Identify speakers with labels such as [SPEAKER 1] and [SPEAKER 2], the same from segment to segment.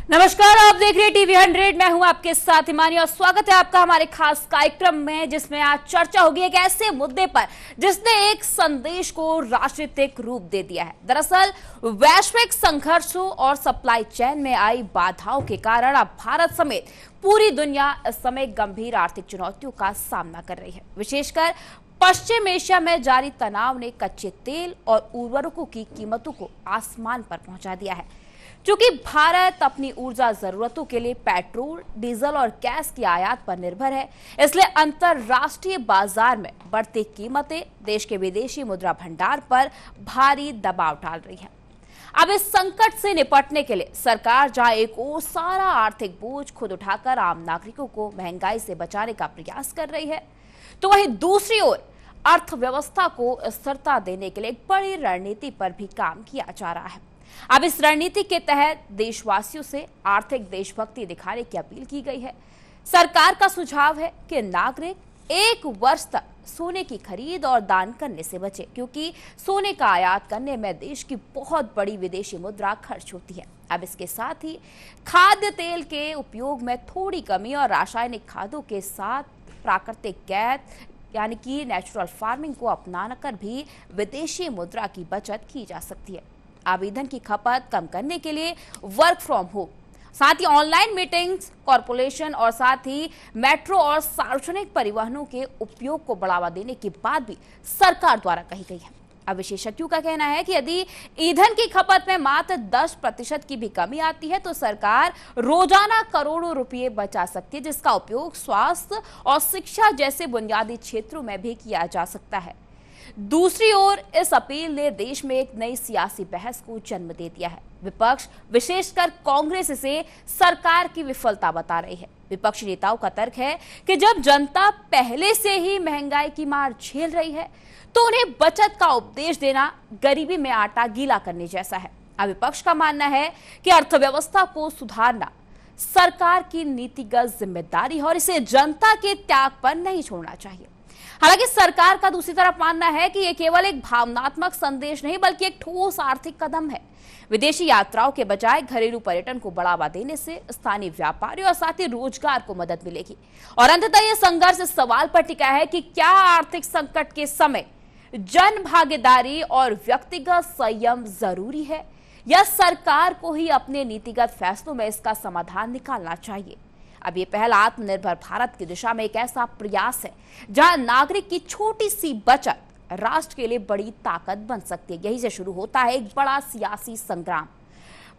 [SPEAKER 1] नमस्कार, आप देख रहे हैं टीवी 100। मैं हूं आपके साथ हिमानी और स्वागत है आपका हमारे खास कार्यक्रम में, जिसमें आज चर्चा होगी एक ऐसे मुद्दे पर जिसने एक संदेश को राजनीतिक रूप दे दिया है। दरअसल वैश्विक संघर्षों और सप्लाई चेन में आई बाधाओं के कारण अब भारत समेत पूरी दुनिया इस समय गंभीर आर्थिक चुनौतियों का सामना कर रही है। विशेषकर पश्चिम एशिया में जारी तनाव ने कच्चे तेल और उर्वरकों की कीमतों को आसमान पर पहुंचा दिया है। क्योंकि भारत अपनी ऊर्जा जरूरतों के लिए पेट्रोल, डीजल और गैस की आयात पर निर्भर है, इसलिए अंतरराष्ट्रीय बाजार में बढ़ती कीमतें देश के विदेशी मुद्रा भंडार पर भारी दबाव डाल रही है। अब इस संकट से निपटने के लिए सरकार जहां एक ओर सारा आर्थिक बोझ खुद उठाकर आम नागरिकों को महंगाई से बचाने का प्रयास कर रही है, तो वहीं दूसरी ओर अर्थव्यवस्था को स्थिरता देने के लिए एक बड़ी रणनीति पर भी काम किया जा रहा है। अब इस रणनीति के तहत देशवासियों से आर्थिक देशभक्ति दिखाने की अपील की गई है। सरकार का सुझाव है कि नागरिक 1 वर्ष तक सोने की खरीद और दान करने से बचे, क्योंकि सोने का आयात करने में देश की बहुत बड़ी विदेशी मुद्रा खर्च होती है। अब इसके साथ ही खाद्य तेल के उपयोग में थोड़ी कमी और रासायनिक खादों के साथ प्राकृतिक गैस यानी कि नेचुरल फार्मिंग को अपनाना कर भी विदेशी मुद्रा की बचत की जा सकती है। अब ईंधन की खपत कम करने के लिए वर्क फ्रॉम होम, साथ ही ऑनलाइन मीटिंग्स, कॉरपोरेशन और साथ ही मेट्रो और सार्वजनिक परिवहनों के उपयोग को बढ़ावा देने की बात भी सरकार द्वारा कही गई है। अब विशेषज्ञों का कहना है कि यदि ईंधन की खपत में मात्र 10% की भी कमी आती है तो सरकार रोजाना करोड़ों रुपए बचा सकती है, जिसका उपयोग स्वास्थ्य और शिक्षा जैसे बुनियादी क्षेत्रों में भी किया जा सकता है। दूसरी ओर इस अपील ने देश में एक नई सियासी बहस को जन्म दे दिया है। विपक्ष, विशेषकर कांग्रेस, इसे सरकार की विफलता बता रही है। विपक्षी नेताओं का तर्क है कि जब जनता पहले से ही महंगाई की मार झेल रही है तो उन्हें बचत का उपदेश देना गरीबी में आटा गीला करने जैसा है। अब विपक्ष का मानना है कि अर्थव्यवस्था को सुधारना सरकार की नीतिगत जिम्मेदारी है और इसे जनता के त्याग पर नहीं छोड़ना चाहिए। हालांकि सरकार का दूसरी तरफ मानना है कि यह केवल एक भावनात्मक संदेश नहीं बल्कि एक ठोस आर्थिक कदम है। विदेशी यात्राओं के बजाय घरेलू पर्यटन को बढ़ावा देने से स्थानीय व्यापारियों और साथ ही रोजगार को मदद मिलेगी। और अंततः यह संघर्ष इस सवाल पर टिका है कि क्या आर्थिक संकट के समय जन भागीदारी और व्यक्तिगत संयम जरूरी है, या सरकार को ही अपने नीतिगत फैसलों में इसका समाधान निकालना चाहिए। अब ये पहल आत्मनिर्भर भारत की दिशा में एक ऐसा प्रयास है जहां नागरिक की छोटी सी बचत राष्ट्र के लिए बड़ी ताकत बन सकती है। यही से शुरू होता है एक बड़ा सियासी संग्राम।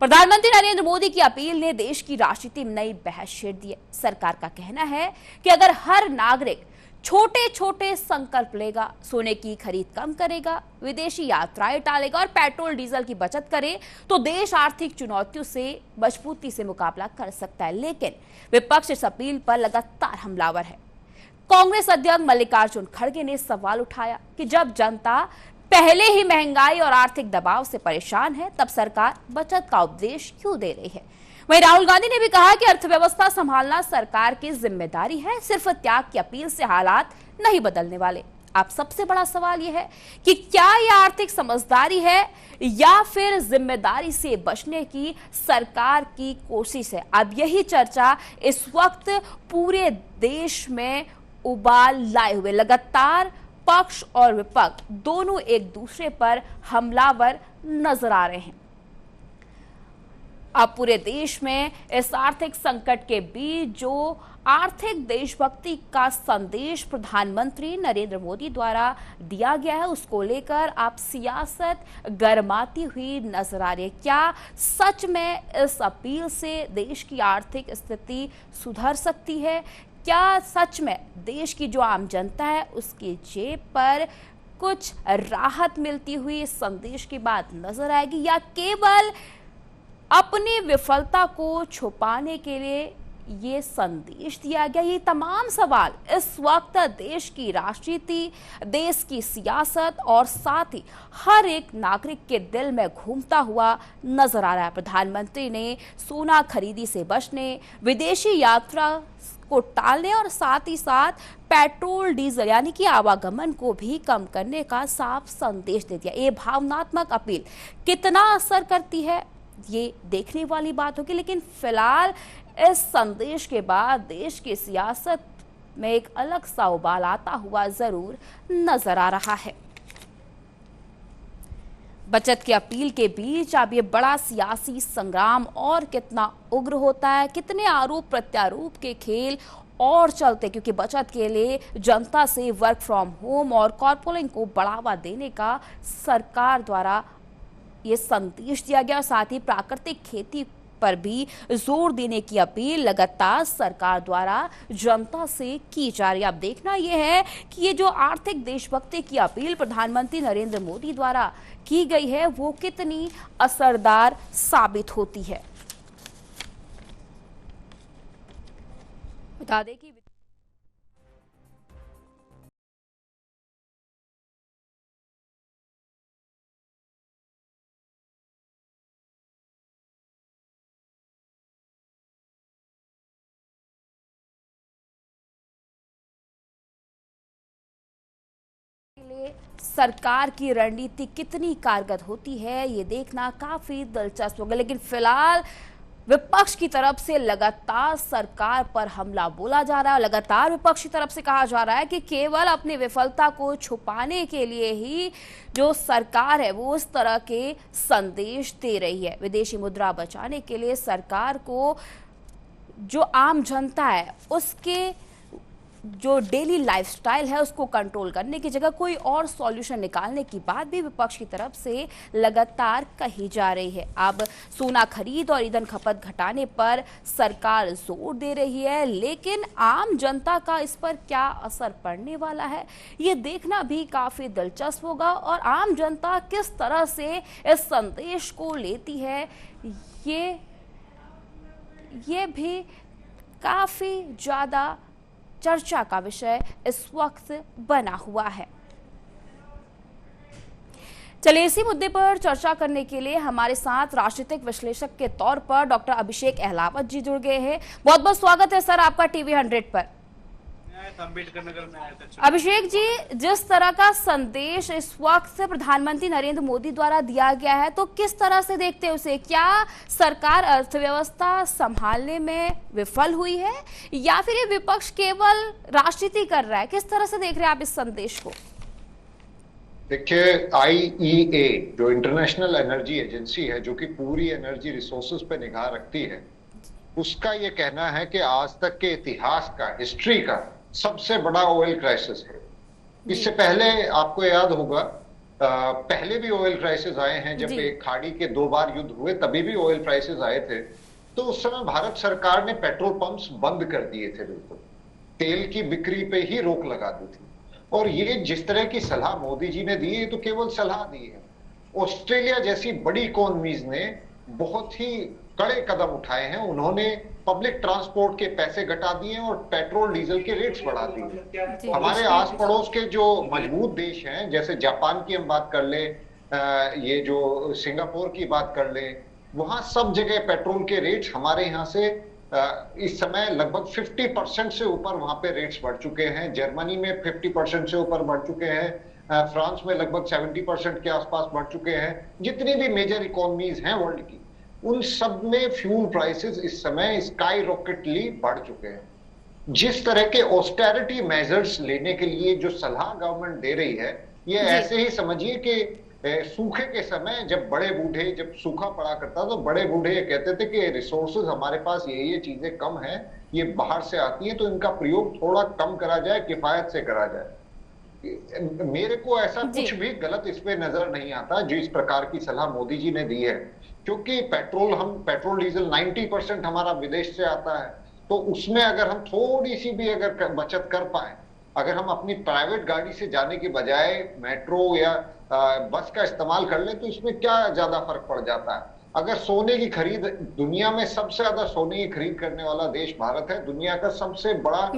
[SPEAKER 1] प्रधानमंत्री नरेंद्र मोदी की अपील ने देश की राजनीति में नई बहस छेड़ दी है। सरकार का कहना है कि अगर हर नागरिक छोटे छोटे संकल्प लेगा, सोने की खरीद कम करेगा, विदेशी यात्राएं टालेगा और पेट्रोल डीजल की बचत करे, तो देश आर्थिक चुनौतियों से मजबूती से मुकाबला कर सकता है। लेकिन विपक्ष इस अपील पर लगातार हमलावर है। कांग्रेस अध्यक्ष मल्लिकार्जुन खड़गे ने सवाल उठाया कि जब जनता पहले ही महंगाई और आर्थिक दबाव से परेशान है, तब सरकार बचत का उपदेश क्यों दे रही है। वहीं राहुल गांधी ने भी कहा कि अर्थव्यवस्था संभालना सरकार की जिम्मेदारी है, सिर्फ त्याग की अपील से हालात नहीं बदलने वाले। अब सबसे बड़ा सवाल यह है कि क्या यह आर्थिक समझदारी है या फिर जिम्मेदारी से बचने की सरकार की कोशिश है। अब यही चर्चा इस वक्त पूरे देश में उबाल लाए हुए, लगातार पक्ष और विपक्ष दोनों एक दूसरे पर हमलावर नजर आ रहे हैं। अब पूरे देश में इस आर्थिक संकट के बीच जो आर्थिक देशभक्ति का संदेश प्रधानमंत्री नरेंद्र मोदी द्वारा दिया गया है, उसको लेकर अब सियासत गरमाती हुई नजर आ रही है। क्या सच में इस अपील से देश की आर्थिक स्थिति सुधर सकती है? क्या सच में देश की जो आम जनता है उसकी जेब पर कुछ राहत मिलती हुई इस संदेश की बात नजर आएगी, या केवल अपनी विफलता को छुपाने के लिए ये संदेश दिया गया? ये तमाम सवाल इस वक्त देश की राजनीति, देश की सियासत और साथ ही हर एक नागरिक के दिल में घूमता हुआ नजर आ रहा है। प्रधानमंत्री ने सोना खरीदी से बचने, विदेशी यात्रा को टालने और साथ ही साथ पेट्रोल डीजल यानी कि आवागमन को भी कम करने का साफ संदेश दे दिया। ये भावनात्मक अपील कितना असर करती है, ये देखने वाली बात होगी। लेकिन फिलहाल इस संदेश के बाद देश की सियासत में एक अलग सा उबाल आता हुआ जरूर नजर आ रहा है। बचत की अपील के बीच अब ये बड़ा सियासी संग्राम और कितना उग्र होता है, कितने आरोप प्रत्यारोप के खेल और चलते, क्योंकि बचत के लिए जनता से वर्क फ्रॉम होम और कारपूलिंग को बढ़ावा देने का सरकार द्वारा ये संदेश दिया गया और साथ ही प्राकृतिक खेती पर भी जोर देने की अपील लगातार सरकार द्वारा जनता से की जा रही है। अब देखना यह है कि ये जो आर्थिक देशभक्ति की अपील प्रधानमंत्री नरेंद्र मोदी द्वारा की गई है वो कितनी असरदार साबित होती है। बता दें कि सरकार की रणनीति कितनी कारगर होती है ये देखना काफी दिलचस्प होगा। लेकिन फिलहाल विपक्ष की तरफ से लगातार सरकार पर हमला बोला जा रहा है। लगातार विपक्ष की तरफ से कहा जा रहा है कि केवल अपनी विफलता को छुपाने के लिए ही जो सरकार है वो इस तरह के संदेश दे रही है। विदेशी मुद्रा बचाने के लिए सरकार को जो आम जनता है उसके जो डेली लाइफस्टाइल है उसको कंट्रोल करने की जगह कोई और सॉल्यूशन निकालने की बात भी विपक्ष की तरफ से लगातार कही जा रही है। अब सोना खरीद और ईंधन खपत घटाने पर सरकार जोर दे रही है, लेकिन आम जनता का इस पर क्या असर पड़ने वाला है ये देखना भी काफी दिलचस्प होगा। और आम जनता किस तरह से इस संदेश को लेती है ये भी काफी ज्यादा चर्चा का विषय इस वक्त बना हुआ है। चलिए इसी मुद्दे पर चर्चा करने के लिए हमारे साथ राजनीतिक विश्लेषक के तौर पर डॉक्टर अभिषेक अहलावत जी जुड़ गए हैं। बहुत बहुत स्वागत है सर आपका टीवी 100 पर। अभिषेक जी, जिस तरह का संदेश इस वक्त प्रधानमंत्री नरेंद्र मोदी द्वारा दिया गया है तो किस तरह से देखते हैं उसे? क्या सरकार अर्थव्यवस्था संभालने में विफल हुई है या फिर ये विपक्ष केवल राजनीति कर रहा है? किस तरह से देख रहे हैं आप इस संदेश को?
[SPEAKER 2] देखिए, IEA जो इंटरनेशनल एनर्जी एजेंसी है, जो कि पूरी एनर्जी रिसोर्सेज पे निगाह रखती है, उसका ये कहना है कि आज तक के इतिहास का, हिस्ट्री का सबसे बड़ा ऑयल क्राइसिस है। इससे पहले आपको याद होगा पहले भी ऑयल क्राइसिस आए हैं। जब एक खाड़ी के 2 बार युद्ध हुए तभी भी ऑयल क्राइसिस आए थे। तो उस समय भारत सरकार ने पेट्रोल पंप्स बंद कर दिए थे, बिल्कुल तेल की बिक्री पे ही रोक लगा दी थी। और ये जिस तरह की सलाह मोदी जी ने दी है तो केवल सलाह दी है। ऑस्ट्रेलिया जैसी बड़ी इकोनॉमीज ने बहुत ही कड़े कदम उठाए हैं। उन्होंने पब्लिक ट्रांसपोर्ट के पैसे घटा दिए और पेट्रोल डीजल के रेट्स बढ़ा दिए। हमारे आस पड़ोस के जो मजबूत देश हैं, जैसे जापान की हम बात कर ले, ये जो सिंगापुर की बात कर ले, वहां सब जगह पेट्रोल के रेट्स हमारे यहाँ से इस समय लगभग 50% से ऊपर वहां पे रेट्स बढ़ चुके हैं। जर्मनी में 50% से ऊपर बढ़ चुके हैं। फ्रांस में लगभग 70% के आसपास बढ़ चुके हैं। जितनी भी मेजर इकोनॉमीज हैं वर्ल्ड की, उन सब में फ्यूल प्राइसेस इस समय स्काई रॉकेटली बढ़ चुके हैं। जिस तरह के ऑस्टेरिटी मेजर्स लेने के लिए जो सलाह गवर्नमेंट दे रही है, ये ऐसे ही समझिए कि सूखे के समय जब बड़े बूढ़े, जब सूखा पड़ा करता तो बड़े बूढ़े ये कहते थे कि रिसोर्सेज हमारे पास ये चीजें कम हैं, ये बाहर से आती हैं, तो इनका प्रयोग थोड़ा कम करा जाए, किफायत से करा जाए। मेरे को ऐसा कुछ भी गलत इस पे नजर नहीं आता जो इस प्रकार की सलाह मोदी जी ने दी है। क्योंकि पेट्रोल डीजल 90% हमारा विदेश से आता है, तो उसमें अगर हम थोड़ी सी भी अगर बचत कर पाए, अगर हम अपनी प्राइवेट गाड़ी से जाने के बजाय मेट्रो या बस का इस्तेमाल कर ले, तो इसमें क्या ज्यादा फर्क पड़ जाता है। अगर सोने की खरीद, दुनिया में सबसे ज्यादा सोने की खरीद करने वाला देश भारत है। दुनिया का सबसे बड़ा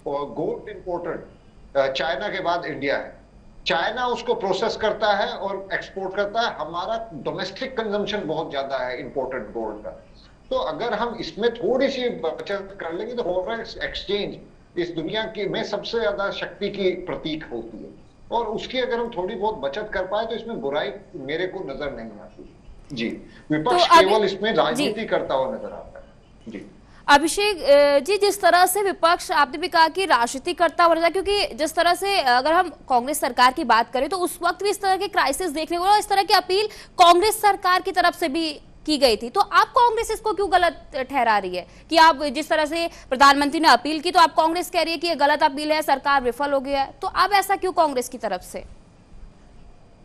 [SPEAKER 2] गोल्ड इंपोर्टर चाइना के बाद इंडिया है। चाइना उसको प्रोसेस करता है और एक्सपोर्ट करता है। हमारा डोमेस्टिक कंजम्पशन बहुत ज्यादा है इंपोर्टेड गोल्ड का। तो अगर हम इसमें थोड़ी सी बचत कर लेंगे तो फॉरेक्स एक्सचेंज इस दुनिया की में सबसे ज्यादा शक्ति की प्रतीक होती है, और उसकी अगर हम थोड़ी बहुत बचत कर पाए तो इसमें बुराई मेरे को नजर नहीं आती। जी,
[SPEAKER 1] तो
[SPEAKER 2] विपक्ष
[SPEAKER 1] अब
[SPEAKER 2] केवल इसमें
[SPEAKER 1] जी
[SPEAKER 2] राजनीति करता हुआ नजर आता है। जी
[SPEAKER 1] अभिषेक जी, जिस तरह से विपक्ष, आपने भी कहा कि राजनीति करता हुआ नजर, क्योंकि जिस तरह से अगर हम कांग्रेस सरकार की बात करें तो उस वक्त भी इस तरह के क्राइसिस देखने को मिला, इस तरह की अपील कांग्रेस सरकार की तरफ से भी की गई थी। तो आप कांग्रेस इसको क्यों गलत ठहरा रही है कि आप जिस तरह से प्रधानमंत्री ने अपील की तो आप कांग्रेस कह रही है कि ये गलत अपील है, सरकार विफल हो गया है, तो अब ऐसा क्यों कांग्रेस की तरफ से?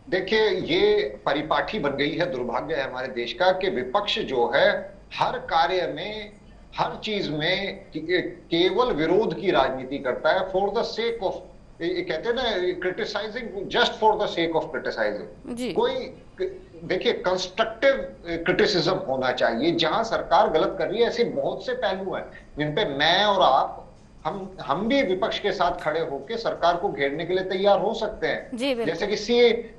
[SPEAKER 2] देखिए, ये परिपाठी बन गई है, दुर्भाग्य है हमारे देश का कि विपक्ष जो है हर कार्य में, हर चीज में केवल विरोध की राजनीति करता है, फॉर द सेक ऑफ, कहते हैं ना, criticising just for the sake of criticising. कोई, देखिए, कंस्ट्रक्टिव क्रिटिसिज्म होना चाहिए। जहां सरकार गलत कर रही है, ऐसे बहुत से पहलू हैं जिन पे मैं और आप, हम भी विपक्ष के साथ खड़े होकर सरकार को घेरने के लिए तैयार हो सकते हैं। जैसे कि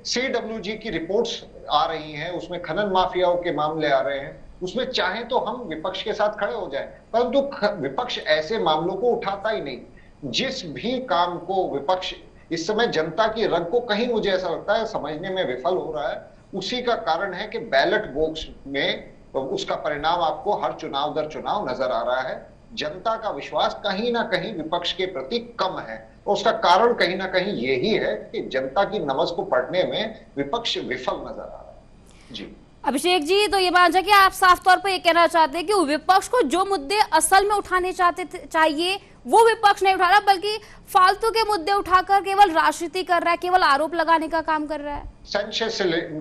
[SPEAKER 2] CWG की रिपोर्ट्स आ रही हैं, उसमें खनन माफियाओं के मामले आ रहे हैं, उसमें चाहे तो हम विपक्ष के साथ खड़े हो जाएं, परंतु विपक्ष ऐसे मामलों को उठाता ही नहीं। जिस भी काम को विपक्ष इस समय जनता की रग को कहीं, मुझे ऐसा लगता है, समझने में विफल हो रहा है, उसी का कारण है कि बैलेट बॉक्स में उसका परिणाम आपको हर चुनाव दर चुनाव नजर आ रहा है। जनता का विश्वास कहीं ना कहीं विपक्ष के प्रति कम है, और उसका कारण कहीं ना कहीं यही है कि जनता की नब्ज को पढ़ने में विपक्ष विफल नजर आ रहा है। जी
[SPEAKER 1] अभिषेक जी, तो ये मान जाए कि आप साफ तौर पर ये कहना चाहते हैं कि विपक्ष को जो मुद्दे असल में उठाने चाहिए वो विपक्ष नहीं उठा रहा, बल्कि फालतू के मुद्दे उठाकर केवल राजनीति कर रहा है, केवल आरोप लगाने का काम कर रहा है।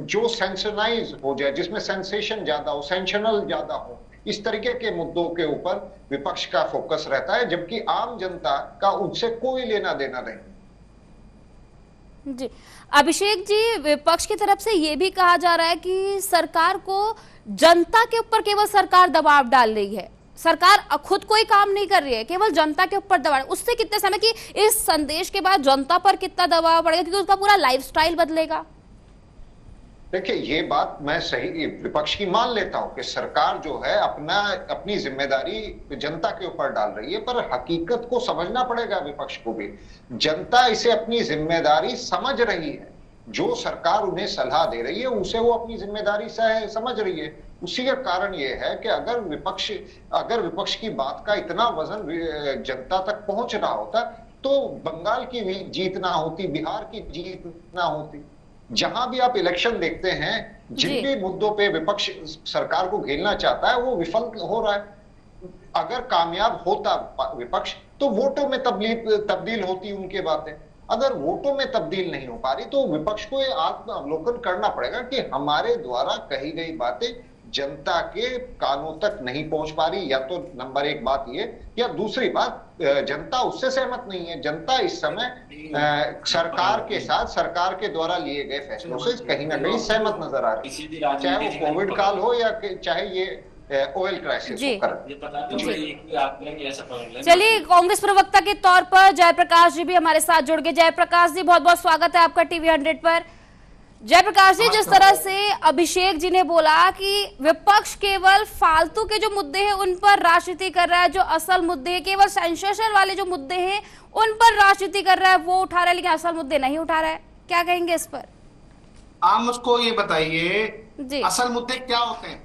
[SPEAKER 2] जो सेंसेशनलाइज हो जाए, जिसमें सेंसेशन ज्यादा हो, सेंसेशनल ज्यादा हो, इस तरीके के मुद्दों के ऊपर विपक्ष का फोकस रहता है, जबकि आम जनता का उनसे कोई लेना देना नहीं।
[SPEAKER 1] जी अभिषेक जी, विपक्ष की तरफ से यह भी कहा जा रहा है कि सरकार को, जनता के ऊपर केवल सरकार दबाव डाल रही है, सरकार खुद कोई काम नहीं कर रही है, केवल जनता के ऊपर दबाव। उससे कितने समय की इस संदेश के बाद जनता पर कितना दबाव पड़ेगा, क्योंकि उसका पूरा लाइफस्टाइल बदलेगा?
[SPEAKER 2] देखिए, ये बात मैं सही विपक्ष की मान लेता हूं कि सरकार जो है अपनी जिम्मेदारी जनता के ऊपर डाल रही है, पर हकीकत को समझना पड़ेगा विपक्ष को भी। जनता इसे अपनी जिम्मेदारी समझ रही है, जो सरकार उन्हें सलाह दे रही है उसे वो अपनी जिम्मेदारी से समझ रही है। उसी का कारण ये है कि अगर विपक्ष की बात का इतना वजन जनता तक पहुंच रहा होता तो बंगाल की भी जीत ना होती, बिहार की जीत ना होती। जहां भी आप इलेक्शन देखते हैं, जिन भी मुद्दों पे विपक्ष सरकार को घेरना चाहता है वो विफल हो रहा है। अगर कामयाब होता विपक्ष तो वोटों में तब्दील होती उनके बातें। अगर वोटों में तब्दील नहीं हो पा रही तो विपक्ष को ये आत्म अवलोकन करना पड़ेगा कि हमारे द्वारा कही गई बातें जनता के कानों तक नहीं पहुंच पा रही। या तो नंबर एक बात ये, या दूसरी बात, जनता उससे सहमत नहीं है। जनता इस समय सरकार के साथ, सरकार के द्वारा लिए गए फैसलों से कहीं ना कहीं सहमत नजर आ रही है, चाहे वो कोविड काल हो या चाहे ये ऑयल क्राइसिस हो।
[SPEAKER 1] चलिए, कांग्रेस प्रवक्ता के तौर पर जयप्रकाश जी भी हमारे साथ जुड़ गए। जयप्रकाश जी, बहुत बहुत स्वागत है आपका टीवी 100 पर। जयप्रकाश जी, जिस तरह से अभिषेक जी ने बोला कि विपक्ष केवल फालतू के जो मुद्दे हैं उन पर राजनीति कर रहा है, जो असल मुद्दे हैं, केवल सेंसेशन वाले जो मुद्दे हैं उन पर राजनीति कर रहा है, वो उठा रहा है, लेकिन असल मुद्दे नहीं उठा रहा है, क्या कहेंगे इस पर?
[SPEAKER 3] आप मुझको ये बताइए, असल मुद्दे क्या होते हैं?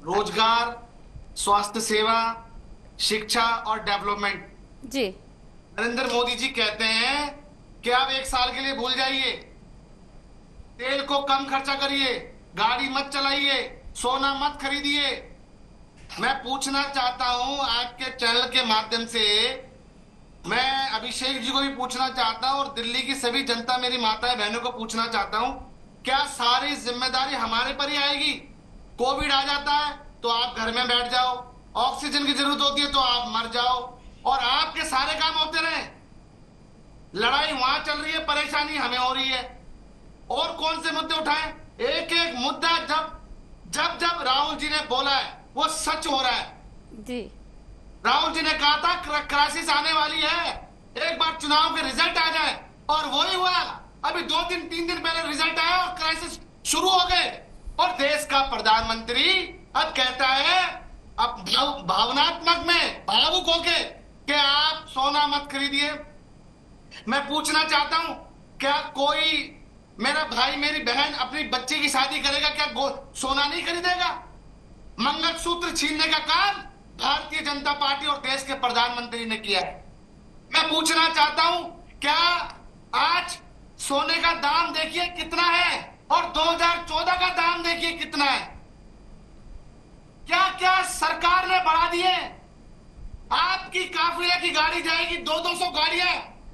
[SPEAKER 3] रोजगार, स्वास्थ्य सेवा, शिक्षा और डेवलपमेंट।
[SPEAKER 1] जी,
[SPEAKER 3] नरेंद्र मोदी जी कहते हैं कि आप 1 साल के लिए भूल जाइए, तेल को कम खर्चा करिए, गाड़ी मत चलाइए, सोना मत खरीदिए। मैं पूछना चाहता हूं आपके चैनल के माध्यम से, मैं अभिषेक जी को भी पूछना चाहता हूं और दिल्ली की सभी जनता, मेरी माताएं बहनों को पूछना चाहता हूं, क्या सारी जिम्मेदारी हमारे पर ही आएगी? कोविड आ जाता है तो आप घर में बैठ जाओ, ऑक्सीजन की जरूरत होती है तो आप मर जाओ और आपके सारे काम होते रहे। लड़ाई वहां चल रही है, परेशानी हमें हो रही है। और कौन से मुद्दे उठाएं? एक एक मुद्दा जब राहुल जी ने बोला है वो सच हो रहा है
[SPEAKER 1] जी।
[SPEAKER 3] राहुल जी ने कहा था क्राइसिस आने वाली है, एक बार चुनाव के रिजल्ट आ जाए, और वही हुआ। अभी 2-3 दिन पहले रिजल्ट आया और क्राइसिस शुरू हो गए। और देश का प्रधानमंत्री अब कहता है, अब भावनात्मक में भावुक होके, कि आप सोना मत खरीदिए। मैं पूछना चाहता हूं, क्या कोई मेरा भाई मेरी बहन अपनी बच्ची की शादी करेगा, क्या सोना नहीं खरीदेगा? मंगलसूत्र छीनने का काम भारतीय जनता पार्टी और देश के प्रधानमंत्री ने किया है। मैं पूछना चाहता हूं, क्या आज सोने का दाम देखिए कितना है और 2014 का दाम देखिए कितना है? क्या क्या सरकार ने बढ़ा दिए? आपकी काफिले की गाड़ी जाएगी, 200 गाड़ियां,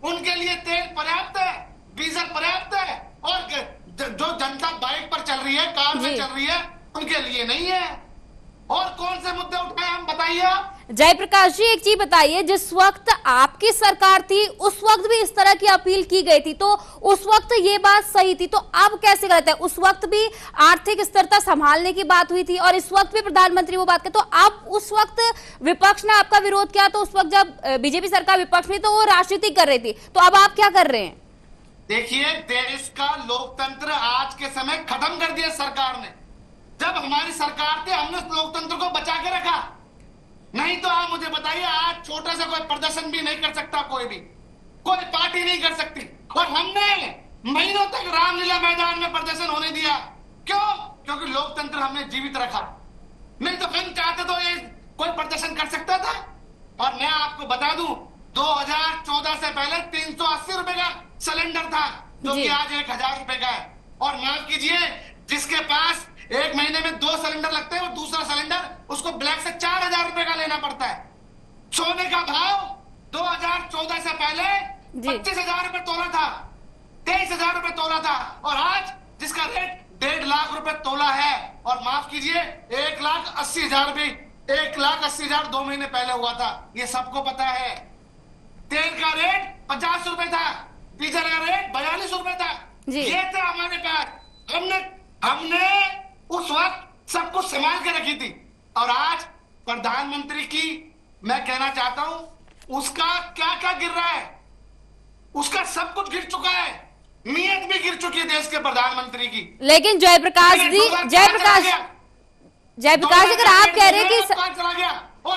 [SPEAKER 3] उनके लिए तेल पर्याप्त है, डीजल पर्याप्त है, और जो जनता बाइक पर चल रही है, कार में चल रही है, उनके लिए नहीं है। और कौन से मुद्दे उठाए हम, बताइए आप।
[SPEAKER 1] जयप्रकाश जी, एक चीज बताइए, जिस वक्त आपकी सरकार थी उस वक्त भी इस तरह की अपील की गई थी, तो उस वक्त ये बात सही थी, तो अब कैसे गलत है? उस वक्त भी आर्थिक स्थिरता संभालने की बात हुई थी और इस वक्त भी प्रधानमंत्री वो बात करे, तो अब उस वक्त विपक्ष ने आपका विरोध किया, तो उस वक्त जब बीजेपी सरकार विपक्ष में, तो वो राजनीति कर रही थी, तो अब आप क्या कर रहे हैं?
[SPEAKER 3] देखिए, देश का लोकतंत्र आज के समय खत्म कर दिया सरकार ने। जब हमारी सरकार थी हमने लोकतंत्र को बचा के रखा, नहीं तो आप मुझे बताइए, आज छोटा सा कोई प्रदर्शन भी नहीं कर सकता, कोई पार्टी नहीं कर सकती, और हमने महीनों तक रामलीला मैदान में प्रदर्शन होने दिया। क्यों? क्योंकि लोकतंत्र हमने जीवित रखा। नहीं तो हम चाहते तो ये कोई प्रदर्शन कर सकता था। और मैं आपको बता दूं, 2014 से पहले 380 रुपए का सिलेंडर था, जो कि आज 1000 रुपए का है। और माफ कीजिए, जिसके पास एक महीने में 2 सिलेंडर लगते हैं और दूसरा सिलेंडर उसको ब्लैक से 4000 रुपए का लेना पड़ता है। सोने का भाव 2014 से पहले 25,000 रुपए तोला था, 23,000 रुपए तोला था, और आज जिसका रेट 1.5 लाख रुपए तोला है। और माफ कीजिए, 1,80,000 रुपए, 1,80,000 2 महीने पहले हुआ था, ये सबको पता है। तेल का रेट 50 रुपए था, डीजल का रेट 42 रुपए था, ये था हमारे पास। हमने उस वक्त सब कुछ संभाल के रखी थी। और आज प्रधानमंत्री की मैं कहना चाहता हूं, उसका क्या क्या गिर रहा है? उसका सब कुछ गिर चुका है, नीयत भी गिर चुकी है देश के प्रधानमंत्री की।
[SPEAKER 1] लेकिन जयप्रकाश जी, अगर आप कह रहे हैं कि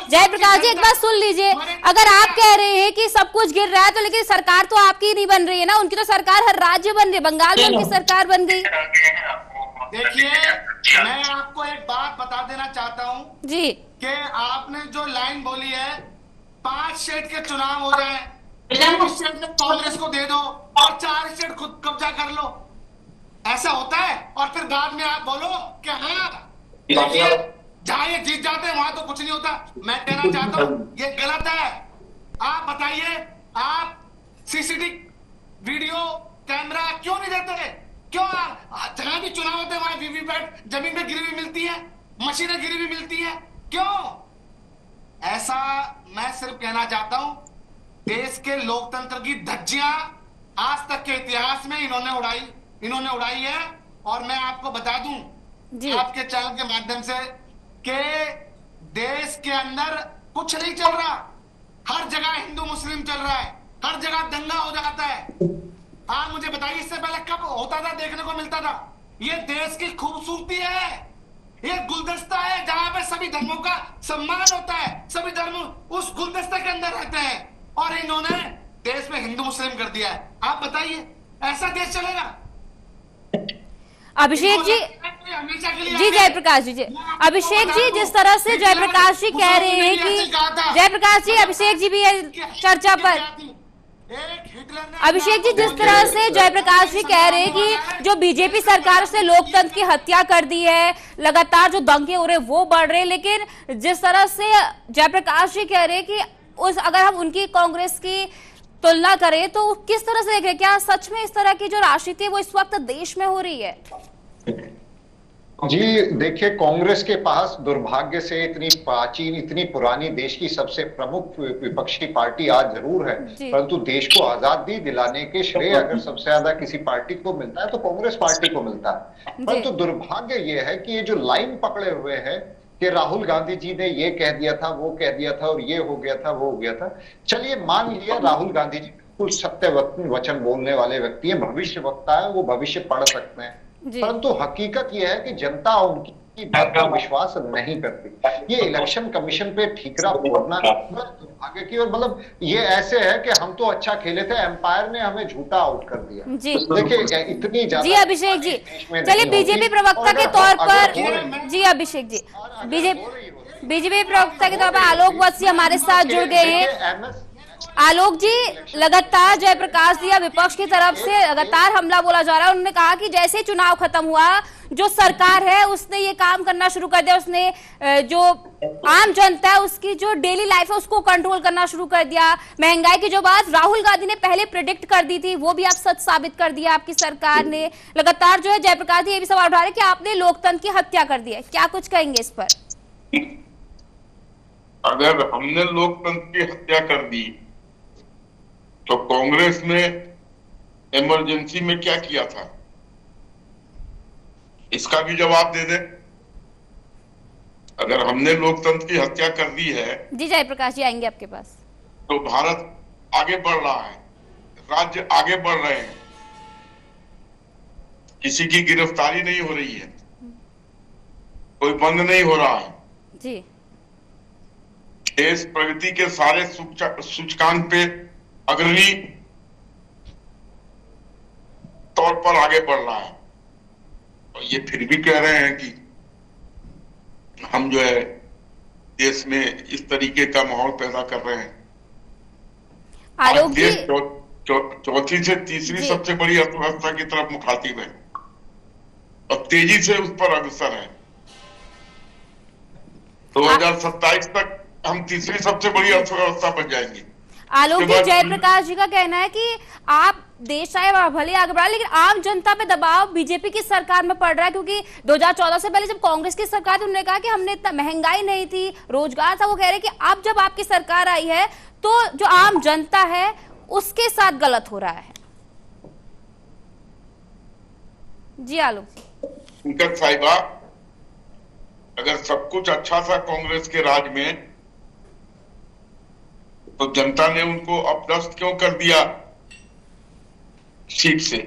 [SPEAKER 1] जयप्रकाश जी, एक बात सुन लीजिए, अगर आप कह रहे हैं कि सब कुछ गिर रहा है, तो लेकिन सरकार तो आपकी नहीं बन रही है ना, उनकी तो सरकार हर राज्य बन रही है, बंगाल में उनकी सरकार बन गई।
[SPEAKER 3] देखिए, मैं आपको एक बात बता देना चाहता हूं
[SPEAKER 1] जी, कि
[SPEAKER 3] आपने जो लाइन बोली है, 5 स्टेट के चुनाव हो रहे हैं, 1 स्टेट में कांग्रेस को दे दो और 4 स्टेट खुद कब्जा कर लो, ऐसा होता है? और फिर बाद में आप बोलो कि हाँ, जहां ये जीत जाते हैं वहां तो कुछ नहीं होता। मैं कहना चाहता हूं, ये गलत है। आप बताइए, आप सीसीटीवी वीडियो कैमरा क्यों नहीं देते? क्यों? जहां भी चुनाव होते हैं वहां वीवीपैट जमीन में गिरी हुई मिलती है, मशीनें गिरी हुई मिलती है, क्यों? ऐसा मैं सिर्फ कहना चाहता हूं, देश के लोकतंत्र की धज्जियां आज तक के इतिहास में इन्होंने उड़ाई है। और मैं आपको बता दूं आपके चैनल के माध्यम से कि देश के अंदर कुछ नहीं चल रहा, हर जगह हिंदू मुस्लिम चल रहा है, हर जगह दंगा हो जाता है। आप मुझे बताइए, इससे पहले कब होता था, देखने को मिलता था? ये देश की खूबसूरती है, ये गुलदस्ता है जहां पे सभी धर्मों का सम्मान होता है, सभी धर्म उस गुलदस्ते के अंदर रहते हैं, और इन्होंने देश में हिंदू मुस्लिम कर दिया है। आप बताइए, ऐसा देश चलेगा?
[SPEAKER 1] अभिषेक जी, जयप्रकाश जी, अभिषेक जी, जिस तरह से जयप्रकाश जी कह रहे हैं कि जयप्रकाश जी, अभिषेक जी भी चर्चा पर, अभिषेक जी, जिस तरह से जयप्रकाश जी कह रहे हैं कि जो बीजेपी सरकार से लोकतंत्र की हत्या कर दी है, लगातार जो दंगे हो रहे हैं वो बढ़ रहे हैं, लेकिन जिस तरह से जयप्रकाश जी कह रहे हैं कि अगर हम उनकी कांग्रेस की तुलना करें तो किस तरह से देखें, क्या सच में इस तरह की जो राजनीति है वो इस वक्त देश में हो रही है?
[SPEAKER 2] जी देखिए, कांग्रेस के पास दुर्भाग्य से इतनी प्राचीन, इतनी पुरानी देश की सबसे प्रमुख विपक्षी पार्टी आज जरूर है, परंतु देश को आजादी दिलाने के श्रेय अगर सबसे ज्यादा किसी पार्टी को मिलता है तो कांग्रेस पार्टी को मिलता है। परंतु दुर्भाग्य ये है कि ये जो लाइन पकड़े हुए हैं कि राहुल गांधी जी ने ये कह दिया था, वो कह दिया था, और ये हो गया था, वो हो गया था। चलिए मान लिया राहुल गांधी जी बिल्कुल सत्य वचन बोलने वाले व्यक्ति है, भविष्य वक्ता है, वो भविष्य पढ़ सकते हैं, परंतु हकीकत यह है कि जनता उनकी की बात पर विश्वास नहीं करती। ये इलेक्शन कमीशन पे ठीकरा फोड़ना आगे की, और मतलब ये ऐसे है कि हम तो अच्छा खेले थे, एम्पायर ने हमें झूठा आउट कर दिया।
[SPEAKER 1] जी
[SPEAKER 2] देखिए इतनी ज्यादा
[SPEAKER 1] जी अभिषेक जी, चलिए बीजेपी प्रवक्ता के तौर पर, जी अभिषेक जी, बीजेपी प्रवक्ता के तौर पर आलोक वत्सी हमारे साथ जुड़ गए हैं। आलोक जी, लगातार जयप्रकाश जी विपक्ष की तरफ से लगातार हमला बोला जा रहा है। उन्होंने कहा कि जैसे चुनाव खत्म हुआ, जो सरकार है उसने ये काम करना शुरू कर दिया, उसने जो आम जनता है उसकी जो डेली लाइफ है उसको कंट्रोल करना शुरू कर दिया। महंगाई की जो बात राहुल गांधी ने पहले प्रेडिक्ट कर दी थी वो भी आप सच साबित कर दिया आपकी सरकार ने। लगातार जो है जयप्रकाश जी ये भी सवाल उठा रहे कि आपने लोकतंत्र की हत्या कर दी है, क्या कुछ कहेंगे इस पर?
[SPEAKER 4] अगर हमने लोकतंत्र की हत्या कर दी तो कांग्रेस ने इमरजेंसी में क्या किया था, इसका भी जवाब दे दे। अगर हमने लोकतंत्र की हत्या कर दी है,
[SPEAKER 1] जी जयप्रकाश जी आएंगे आपके पास,
[SPEAKER 4] तो भारत आगे बढ़ रहा है, राज्य आगे बढ़ रहे हैं, किसी की गिरफ्तारी नहीं हो रही है, कोई बंद नहीं हो रहा है
[SPEAKER 1] जी,
[SPEAKER 4] देश प्रगति के सारे सूचकांक पे अग्रणी तौर पर आगे बढ़ रहा है। और ये फिर भी कह रहे हैं कि हम जो है देश में इस तरीके का माहौल पैदा कर रहे हैं।
[SPEAKER 1] आलोक जी,
[SPEAKER 4] चौथी से तीसरी सबसे बड़ी अर्थव्यवस्था की तरफ मुखातिब है और तेजी से उस पर अग्रसर है। 2027 तक हम तीसरी सबसे बड़ी अर्थव्यवस्था बन जाएंगे।
[SPEAKER 1] आलोक जी, जयप्रकाश जी का कहना है कि आप देश चाहे भले आगे बढ़ा, लेकिन आम जनता पे दबाव बीजेपी की सरकार में पड़ रहा है, क्योंकि 2014 से पहले जब कांग्रेस की सरकार थी उन्होंने कहा कि हमने इतना महंगाई नहीं थी, रोजगार था। वो कह रहे हैं कि अब जब आपकी सरकार आई है तो जो आम जनता है उसके साथ गलत हो रहा है। जी आलोक
[SPEAKER 4] पंकज साहिबा, अगर सब कुछ अच्छा था कांग्रेस के राज में तो जनता ने उनको अपदस्थ क्यों कर दिया सीट से,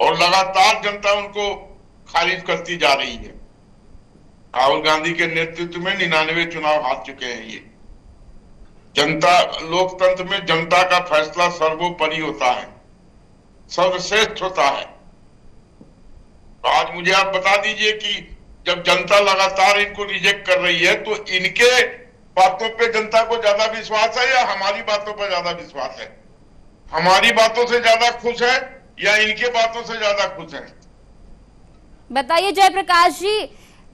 [SPEAKER 4] और लगातार जनता उनको खारिज करती जा रही है। राहुल गांधी के नेतृत्व में 99 चुनाव हार चुके हैं ये। जनता, लोकतंत्र में जनता का फैसला सर्वोपरि होता है, सर्वश्रेष्ठ होता है। तो आज मुझे आप बता दीजिए कि जब जनता लगातार इनको रिजेक्ट कर रही है तो इनके बातों पे जनता को ज्यादा विश्वास है या हमारी बातों पर ज्यादा विश्वास है? हमारी बातों से ज्यादा खुश है या इनके बातों से ज्यादा खुश है?
[SPEAKER 1] बताइए जयप्रकाश जी,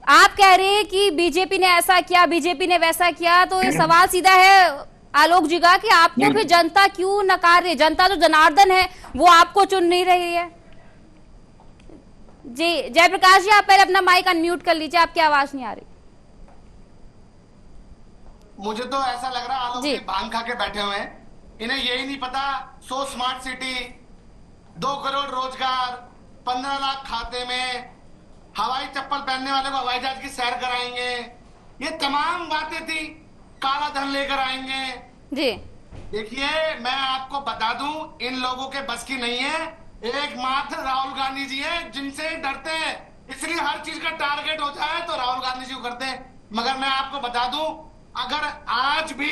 [SPEAKER 1] आप कह रहे हैं कि बीजेपी ने ऐसा किया, बीजेपी ने वैसा किया, तो ये सवाल सीधा है आलोक जी का कि आपको फिर जनता क्यों नकार रही है? जनता तो जनार्दन है, वो आपको चुन नहीं रही है। जी जयप्रकाश जी, आप पहले अपना माइक अनम्यूट कर लीजिए, आपकी आवाज नहीं आ रही।
[SPEAKER 3] मुझे तो ऐसा लग रहा है आलोक जी भांग खा के बैठे हुए हैं, इन्हें यही नहीं पता। सो स्मार्ट सिटी, 2 करोड़ रोजगार, 15 लाख खाते में, हवाई चप्पल पहनने वाले को हवाई जहाज की सैर कराएंगे, ये तमाम बातें थी। काला धन लेकर आएंगे
[SPEAKER 1] जी।
[SPEAKER 3] देखिए मैं आपको बता दूं, इन लोगों के बस की नहीं है। एकमात्र राहुल गांधी जी है जिनसे डरते हैं, इसलिए हर चीज का टारगेट हो जाए तो राहुल गांधी जी को करते हैं। मगर मैं आपको बता दूं, अगर आज भी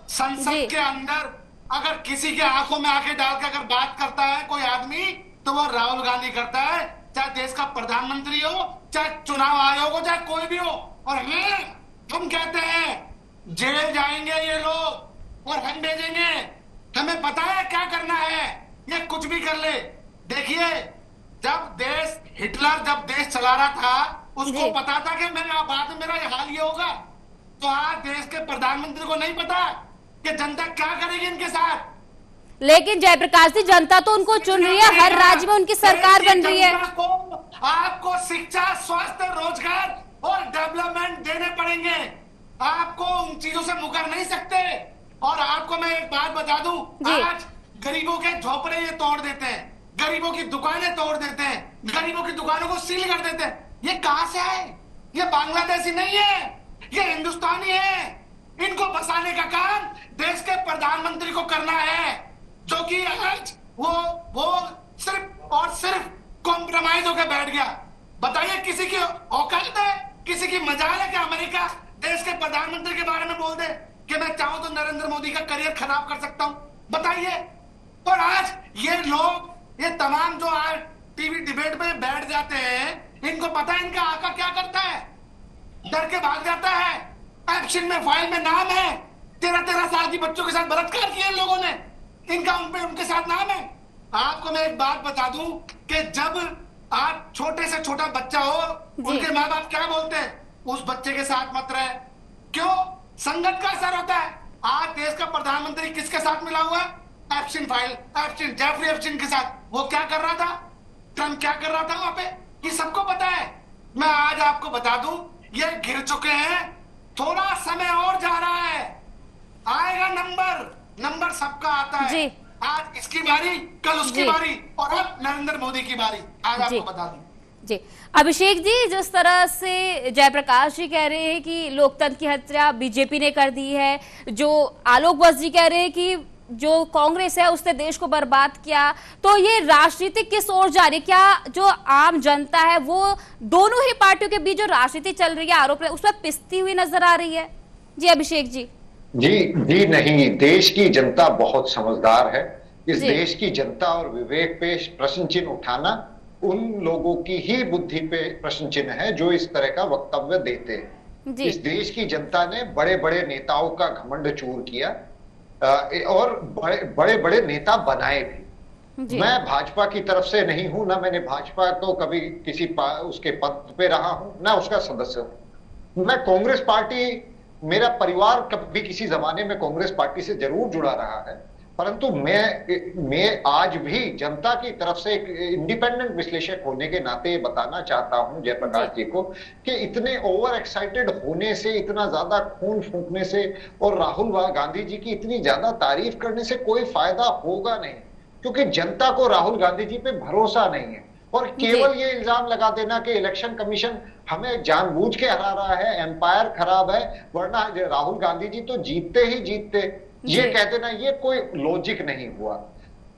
[SPEAKER 3] संसद के अंदर अगर किसी के आंखों में आंखें डाल के अगर बात करता है कोई आदमी, तो वो राहुल गांधी करता है, चाहे देश का प्रधानमंत्री हो, चाहे चुनाव आयोग हो, चाहे कोई भी हो। और हम कहते हैं जेल जाएंगे ये लोग और हम भेजेंगे, हमें पता है क्या करना है, ये कुछ भी कर ले। देखिए जब हिटलर जब देश चला रहा था उसको पता था कि बाद में मेरा हाल ये होगा, तो आज देश के प्रधानमंत्री को नहीं पता कि जनता क्या करेगी इनके साथ।
[SPEAKER 1] लेकिन जयप्रकाश जी, जनता तो उनको चुन रही है, हर राज्य में उनकी सरकार बन रही है।
[SPEAKER 3] आपको शिक्षा, स्वास्थ्य, रोजगार और डेवलपमेंट देने पड़ेंगे, आपको उन चीजों से मुकर नहीं सकते। और आपको मैं एक बात बता दूं, आज गरीबों के झोपड़े ये तोड़ देते हैं, गरीबों की दुकानें तोड़ देते हैं, गरीबों की दुकानों को सील कर देते हैं। ये कहां से है? ये बांग्लादेशी नहीं है, ये हिंदुस्तानी है। इनको बसाने का काम देश के प्रधानमंत्री को करना है, जो कि आज वो सिर्फ और सिर्फ कॉम्प्रोमाइज होकर बैठ गया। बताइए, किसी की औकात है, किसी की मजाल है कि अमेरिका देश के प्रधानमंत्री के बारे में बोल दे कि मैं चाहूं तो नरेंद्र मोदी का करियर खराब कर सकता हूं? बताइए। और आज ये लोग, ये तमाम जो आज टीवी डिबेट में बैठ जाते हैं, इनको पता है इनका आका क्या करता है, डर के भाग जाता है। एप्शन में फाइल में नाम है, 13-13 साल की बच्चों के साथ बलात्कार किए इन लोगों ने, इनका उनके साथ नाम है। आपको मैं एक बात बता दूं कि जब आप छोटे से छोटा बच्चा हो, उनके माँ बाप क्या बोलते हैं? उस बच्चे के साथ मत रहे। क्यों? संगत का असर होता है। आज देश का प्रधानमंत्री किसके साथ मिला हुआ है? एप्शिन फाइल, एप्शिन, जेफरी एप्शिन के साथ। वो क्या कर रहा था? ट्रम्प क्या कर रहा था वहां पे? ये सबको पता है। मैं आज आपको बता दूं, ये गिर चुके हैं, थोड़ा समय और जा रहा है, आएगा नंबर सबका आता है। आज इसकी बारी, कल उसकी बारी, और अब नरेंद्र मोदी की बारी। आज आपको बता दूं
[SPEAKER 1] जी। अभिषेक जी, जिस तरह से जयप्रकाश जी कह रहे हैं कि लोकतंत्र की हत्या बीजेपी ने कर दी है, जो आलोक बस जी कह रहे हैं कि जो कांग्रेस है उसने देश को बर्बाद किया, तो ये राजनीति किस ओर जा रही है? क्या जो आम जनता है वो दोनों ही पार्टियों के बीच जो राजनीति चल रही है, आरोप है, उसमें पिसती हुई नजर आ रही है? जी अभिषेक जी।
[SPEAKER 2] जी नहीं, देश की जनता बहुत समझदार है। इस देश की जनता और विवेक पे प्रश्न चिन्ह उठाना उन लोगों की ही बुद्धि पे प्रश्न चिन्ह है जो इस तरह का वक्तव्य देते हैं। इस देश की जनता ने बड़े बड़े नेताओं का घमंड चूर किया और बड़े बड़े नेता बनाए भी। मैं भाजपा की तरफ से नहीं हूं, ना मैंने भाजपा को कभी किसी उसके पद पे रहा हूं, ना उसका सदस्य हूं। मैं कांग्रेस पार्टी, मेरा परिवार कभी किसी जमाने में कांग्रेस पार्टी से जरूर जुड़ा रहा है, परंतु मैं आज भी जनता की तरफ से एक इंडिपेंडेंट विश्लेषक होने के नाते बताना चाहता हूं जयप्रकाश जी को कि इतने ओवर एक्साइटेड होने से, इतना ज्यादा खून फूंकने से और राहुल गांधी जी की इतनी ज्यादा तारीफ करने से कोई फायदा होगा नहीं, क्योंकि जनता को राहुल गांधी जी पे भरोसा नहीं है। और केवल ये इल्जाम लगा देना कि इलेक्शन कमीशन हमें जानबूझ के हरा रहा है, एम्पायर खराब है, वरना राहुल गांधी जी तो जीतते ही जीतते, ये कह देना, ये कोई लॉजिक नहीं हुआ।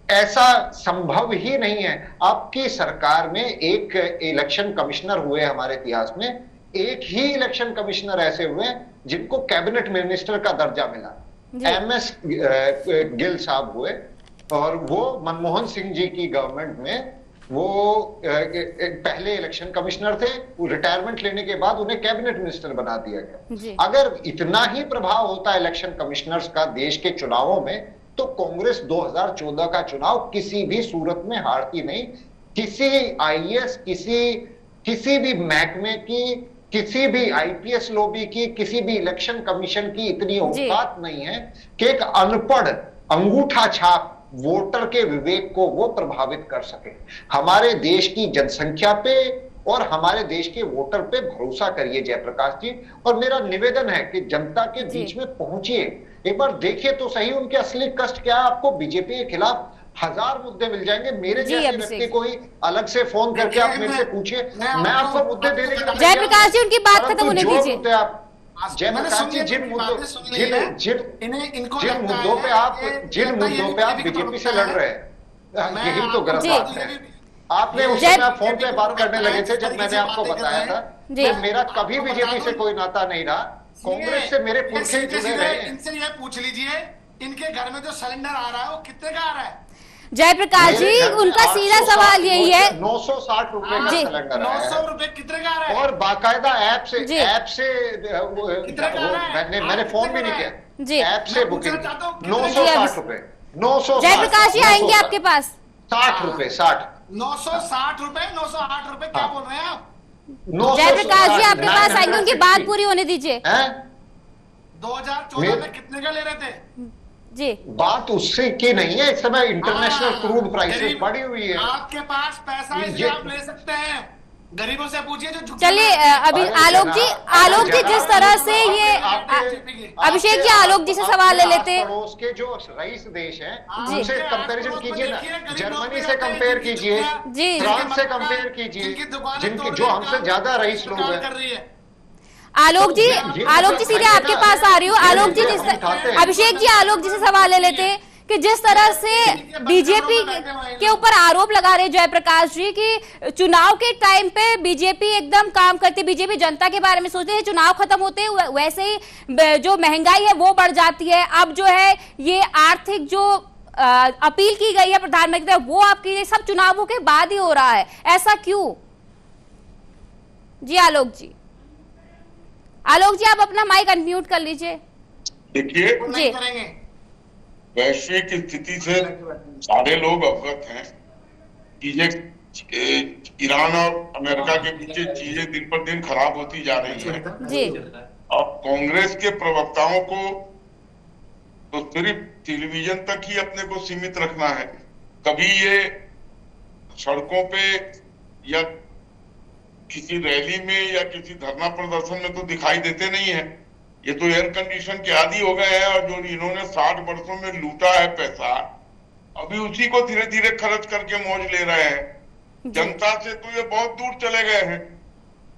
[SPEAKER 2] ऐसा संभव ही नहीं है। आपकी सरकार में एक इलेक्शन कमिश्नर हुए, हमारे इतिहास में एक ही इलेक्शन कमिश्नर ऐसे हुए जिनको कैबिनेट मिनिस्टर का दर्जा मिला। MS गिल साहब हुए, और वो मनमोहन सिंह जी की गवर्नमेंट में वो पहले इलेक्शन कमिश्नर थे। रिटायरमेंट लेने के बाद उन्हें कैबिनेट मिनिस्टर बना दिया गया। अगर इतना ही प्रभाव होता है इलेक्शन कमिश्नर्स का देश के चुनावों में, तो कांग्रेस 2014 का चुनाव किसी भी सूरत में हारती नहीं। किसी IAS, किसी भी महकमे की, किसी भी IPS लॉबी की, किसी भी इलेक्शन कमीशन की इतनी औकात नहीं है कि एक अनपढ़ अंगूठा छाप वोटर के विवेक को वो प्रभावित कर सके। हमारे देश की जनसंख्या पे और हमारे देश के वोटर पे भरोसा करिए जयप्रकाश जी, और मेरा निवेदन है कि जनता के बीच में पहुंचिए, एक बार देखिए तो सही उनके असली कष्ट क्या है। आपको बीजेपी के खिलाफ 1000 मुद्दे मिल जाएंगे। मेरे जैसे व्यक्ति को ही अलग से फोन करके आप मेरे से पूछिए, मैं आपको मुद्दे देने के लिए
[SPEAKER 1] जयप्रकाश जी उनकी बात खत्म होने दीजिए।
[SPEAKER 2] आप जयप्रकाश जी, जिन मुद्दों पे आप बीजेपी से लड़ रहे हैं, यही तो गलत बात है। आपने उस समय फोन पे बात करने लगे थे जब मैंने आपको बताया था कि मेरा कभी बीजेपी से कोई नाता नहीं रहा, कांग्रेस से मेरे पुरखे जुड़े रहे।
[SPEAKER 3] इनसे ये पूछ लीजिए, इनके घर में जो सिलेंडर आ रहा है वो कितने का आ रहा है?
[SPEAKER 1] जयप्रकाश जी, उनका सीधा सवाल यही है।
[SPEAKER 2] 960 रुपए का सिलेंडर है।
[SPEAKER 3] 900 रुपए कितने का आ रहा है?
[SPEAKER 2] और बाकायदा ऐप से मैंने फोन भी नहीं किया, ऐप से बुकिंग 960 रुपए। 900
[SPEAKER 1] जयप्रकाश जी आएंगे आपके पास।
[SPEAKER 2] 60 रुपए, 60
[SPEAKER 3] 960 रुपए, 908 रुपए, क्या बोल रहे हैं आप?
[SPEAKER 1] जयप्रकाश जी आपके पास आएंगे, उनकी बात पूरी होने दीजिए।
[SPEAKER 3] 2014 में कितने का ले रहे थे
[SPEAKER 1] जी?
[SPEAKER 2] बात उससे की नहीं है, इस समय इंटरनेशनल क्रूड प्राइसेस बढ़ी हुई है।
[SPEAKER 3] आपके पास पैसा है इसलिए आप ले सकते हैं, गरीबों से पूछिए जो।
[SPEAKER 1] चलिए अभी आलोक जी जिस तरह से ये अभिषेक जी आलोक जी से सवाल ले लेते हैं।
[SPEAKER 2] पड़ोस के जो रईस देश हैं उनसे कंपैरिजन कीजिए ना, जर्मनी से कंपेयर कीजिए, फ्रांस से कंपेयर कीजिए, जिनके जो हमसे ज्यादा रईस लोग हैं।
[SPEAKER 1] आलोक जी सीधे आपके पास आ रही हूँ। आलोक जी अभिषेक जी आलोक जी से सवाल ले लेते हैं कि जिस तरह से बीजेपी के ऊपर आरोप लगा रहे जयप्रकाश जी कि चुनाव के टाइम पे बीजेपी एकदम काम करती, बीजेपी जनता के बारे में सोचते हैं, चुनाव खत्म होते हैं वैसे ही जो महंगाई है वो बढ़ जाती है। अब जो है ये आर्थिक जो अपील की गई है प्रधानमंत्री वो आपकी सब चुनावों के बाद ही हो रहा है, ऐसा क्यों? जी आलोक जी, आलोक जी आप अपना माइक अनम्यूट कर लीजिए।
[SPEAKER 4] देखिए,
[SPEAKER 1] जी
[SPEAKER 4] वैश्विक स्थिति से सारे लोग अवगत हैं कि ये ईरान और अमेरिका के बीच चीजें दिन पर दिन खराब होती जा रही है।
[SPEAKER 1] जी
[SPEAKER 4] अब कांग्रेस के प्रवक्ताओं को तो सिर्फ टेलीविजन तक ही अपने को सीमित रखना है। कभी ये सड़कों पे या किसी रैली में या किसी धरना प्रदर्शन में तो दिखाई देते नहीं है। ये तो एयर कंडीशन के आदी हो गए हैं और जो इन्होंने 60 वर्षों में लूटा है पैसा, अभी उसी को धीरे धीरे खर्च करके मौज ले रहे हैं। जनता से तो ये बहुत दूर चले गए हैं।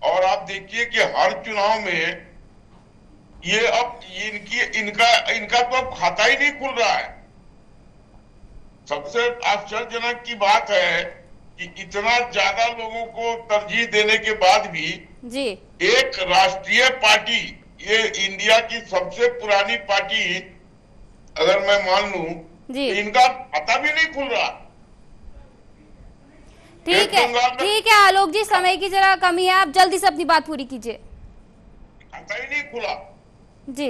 [SPEAKER 4] और आप देखिए कि हर चुनाव में ये अब इनका तो अब खाता ही नहीं खुल रहा है। सबसे आश्चर्यजनक की बात है कि इतना ज्यादा लोगों को तरजीह देने के बाद भी
[SPEAKER 1] जी
[SPEAKER 4] एक राष्ट्रीय पार्टी, ये इंडिया की सबसे पुरानी पार्टी अगर मैं मान लूं, तो इनका खाता भी नहीं खुल रहा।
[SPEAKER 1] ठीक है आलोक जी, समय की जरा कमी है, आप जल्दी से अपनी बात पूरी कीजिए।
[SPEAKER 4] खाता ही नहीं खुला
[SPEAKER 1] जी।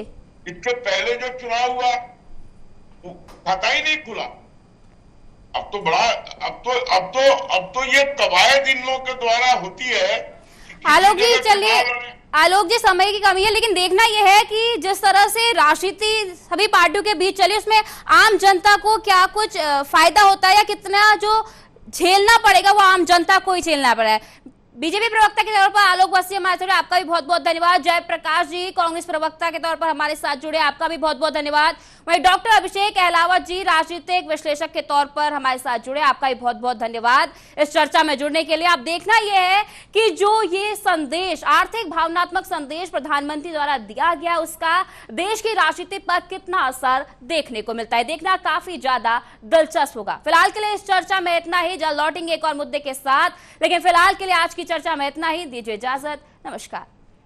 [SPEAKER 4] इसके पहले जो चुनाव हुआ वो खाता ही नहीं खुला। अब तो ये कवायद इन लोगों के द्वारा होती है।
[SPEAKER 1] आलोक जी चलिए, आलोक जी समय की कमी है, लेकिन देखना यह है कि जिस तरह से राजनीति सभी पार्टियों के बीच चली उसमें आम जनता को क्या कुछ फायदा होता है या कितना जो झेलना पड़ेगा वो आम जनता को ही झेलना पड़ा है। बीजेपी प्रवक्ता के तौर पर आलोक बस्सी हमारे साथ, आपका भी बहुत बहुत धन्यवाद। जयप्रकाश जी कांग्रेस प्रवक्ता के तौर पर हमारे साथ जुड़े, आपका भी बहुत बहुत धन्यवाद। वहीं डॉक्टर अभिषेक अहलावत जी राजनीतिक विश्लेषक के तौर पर हमारे साथ जुड़े, आपका भी बहुत बहुत धन्यवाद इस चर्चा में जुड़ने के लिए। आप देखना यह है कि जो ये संदेश, आर्थिक भावनात्मक संदेश प्रधानमंत्री द्वारा दिया गया, उसका देश की राजनीति पर कितना असर देखने को मिलता है, देखना काफी ज्यादा दिलचस्प होगा। फिलहाल के लिए इस चर्चा में इतना ही, जल्द लौटेंगे एक और मुद्दे के साथ, लेकिन फिलहाल के लिए आज की चर्चा में इतना ही। दीजिए इजाजत, नमस्कार।